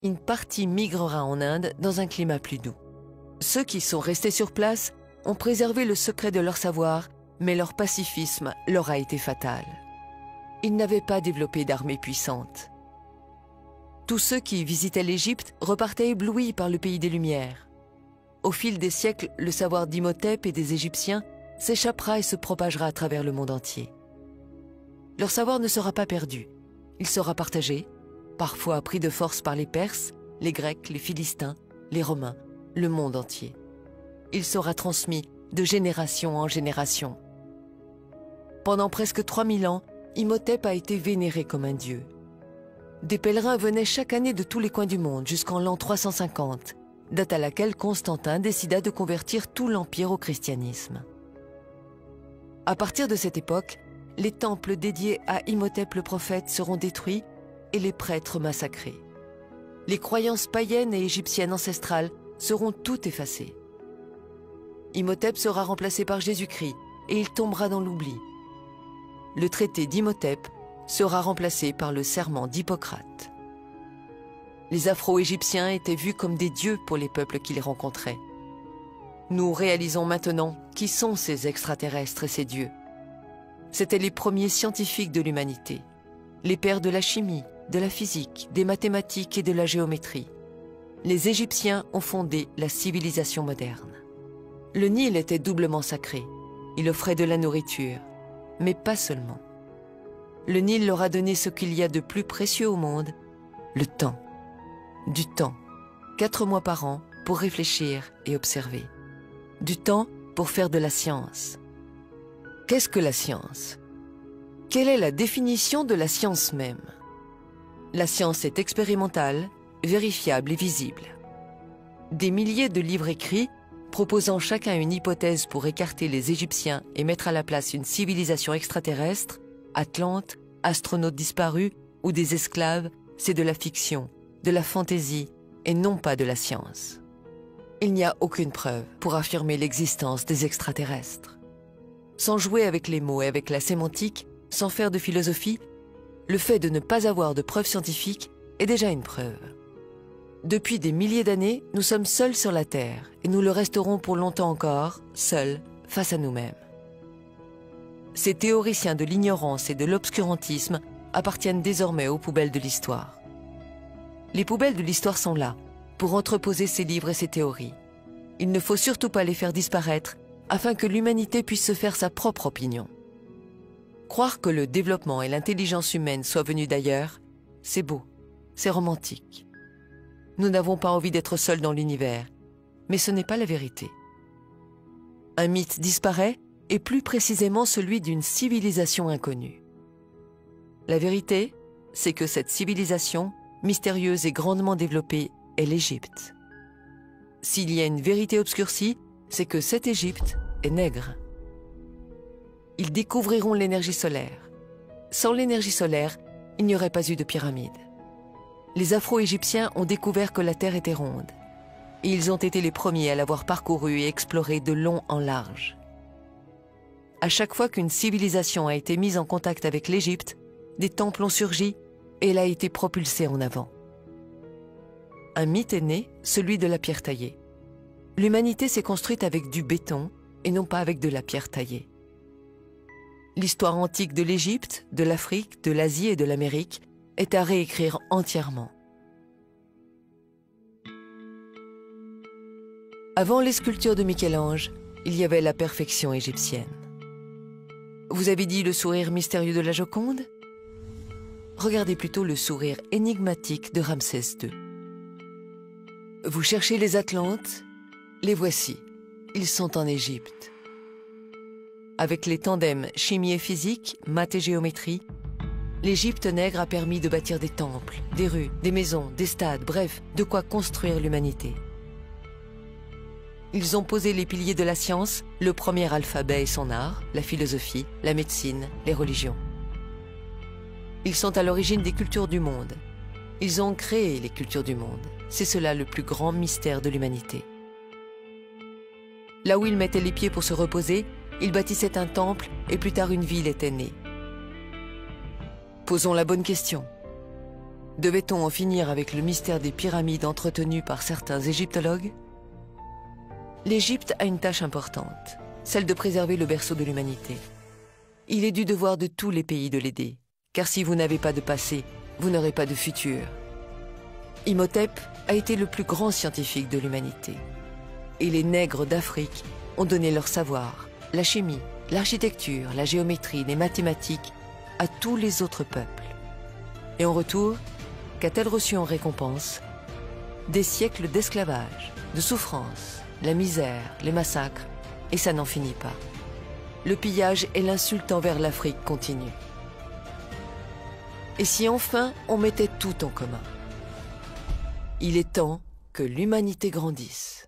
une partie migrera en Inde dans un climat plus doux. Ceux qui sont restés sur place ont préservé le secret de leur savoir, mais leur pacifisme leur a été fatal. Ils n'avaient pas développé d'armée puissante. Tous ceux qui visitaient l'Égypte repartaient éblouis par le pays des Lumières. Au fil des siècles, le savoir d'Imhotep et des Égyptiens s'échappera et se propagera à travers le monde entier. Leur savoir ne sera pas perdu. Il sera partagé, parfois pris de force par les Perses, les Grecs, les Philistins, les Romains, le monde entier. Il sera transmis de génération en génération. Pendant presque 3000 ans, Imhotep a été vénéré comme un dieu. Des pèlerins venaient chaque année de tous les coins du monde jusqu'en l'an 350, date à laquelle Constantin décida de convertir tout l'Empire au christianisme. À partir de cette époque, les temples dédiés à Imhotep le prophète seront détruits et les prêtres massacrés. Les croyances païennes et égyptiennes ancestrales seront toutes effacées. Imhotep sera remplacé par Jésus-Christ et il tombera dans l'oubli. Le traité d'Imhotep sera remplacé par le serment d'Hippocrate. Les Afro-Égyptiens étaient vus comme des dieux pour les peuples qui les rencontraient. Nous réalisons maintenant qui sont ces extraterrestres et ces dieux. C'étaient les premiers scientifiques de l'humanité, les pères de la chimie, de la physique, des mathématiques et de la géométrie. Les Égyptiens ont fondé la civilisation moderne. Le Nil était doublement sacré. Il offrait de la nourriture, mais pas seulement. Le Nil leur a donné ce qu'il y a de plus précieux au monde, le temps. Du temps, 4 mois par an pour réfléchir et observer. Du temps pour faire de la science. Qu'est-ce que la science? Quelle est la définition de la science même? La science est expérimentale, vérifiable et visible. Des milliers de livres écrits, proposant chacun une hypothèse pour écarter les Égyptiens et mettre à la place une civilisation extraterrestre, Atlante, astronautes disparus ou des esclaves, c'est de la fiction, de la fantaisie et non pas de la science. Il n'y a aucune preuve pour affirmer l'existence des extraterrestres. Sans jouer avec les mots et avec la sémantique, sans faire de philosophie, le fait de ne pas avoir de preuves scientifiques est déjà une preuve. Depuis des milliers d'années, nous sommes seuls sur la Terre et nous le resterons pour longtemps encore, seuls, face à nous-mêmes. Ces théoriciens de l'ignorance et de l'obscurantisme appartiennent désormais aux poubelles de l'histoire. Les poubelles de l'histoire sont là, pour entreposer ces livres et ces théories. Il ne faut surtout pas les faire disparaître afin que l'humanité puisse se faire sa propre opinion. Croire que le développement et l'intelligence humaine soient venus d'ailleurs, c'est beau, c'est romantique. Nous n'avons pas envie d'être seuls dans l'univers, mais ce n'est pas la vérité. Un mythe disparaît, et plus précisément celui d'une civilisation inconnue. La vérité, c'est que cette civilisation, mystérieuse et grandement développée, est l'Égypte. S'il y a une vérité obscurcie, c'est que cette Égypte est nègre. Ils découvriront l'énergie solaire. Sans l'énergie solaire, il n'y aurait pas eu de pyramide. Les Afro-Égyptiens ont découvert que la Terre était ronde. Et ils ont été les premiers à l'avoir parcourue et explorée de long en large. À chaque fois qu'une civilisation a été mise en contact avec l'Égypte, des temples ont surgi et elle a été propulsée en avant. Un mythe est né, celui de la pierre taillée. L'humanité s'est construite avec du béton et non pas avec de la pierre taillée. L'histoire antique de l'Égypte, de l'Afrique, de l'Asie et de l'Amérique est à réécrire entièrement. Avant les sculptures de Michel-Ange, il y avait la perfection égyptienne. Vous avez dit le sourire mystérieux de la Joconde? Regardez plutôt le sourire énigmatique de Ramsès II. Vous cherchez les Atlantes? Les voici. Ils sont en Égypte. Avec les tandems chimie et physique, maths et géométrie, l'Égypte nègre a permis de bâtir des temples, des rues, des maisons, des stades, bref, de quoi construire l'humanité. Ils ont posé les piliers de la science, le premier alphabet et son art, la philosophie, la médecine, les religions. Ils sont à l'origine des cultures du monde. Ils ont créé les cultures du monde. C'est cela le plus grand mystère de l'humanité. Là où ils mettaient les pieds pour se reposer, ils bâtissaient un temple et plus tard une ville était née. Posons la bonne question. Devait-on en finir avec le mystère des pyramides entretenues par certains égyptologues? L'Égypte a une tâche importante, celle de préserver le berceau de l'humanité. Il est du devoir de tous les pays de l'aider, car si vous n'avez pas de passé, vous n'aurez pas de futur. Imhotep a été le plus grand scientifique de l'humanité. Et les nègres d'Afrique ont donné leur savoir, la chimie, l'architecture, la géométrie, les mathématiques à tous les autres peuples. Et en retour, qu'a-t-elle reçu en récompense? Des siècles d'esclavage, de souffrance, la misère, les massacres, et ça n'en finit pas. Le pillage et l'insulte envers l'Afrique continuent. Et si enfin on mettait tout en commun? Il est temps que l'humanité grandisse.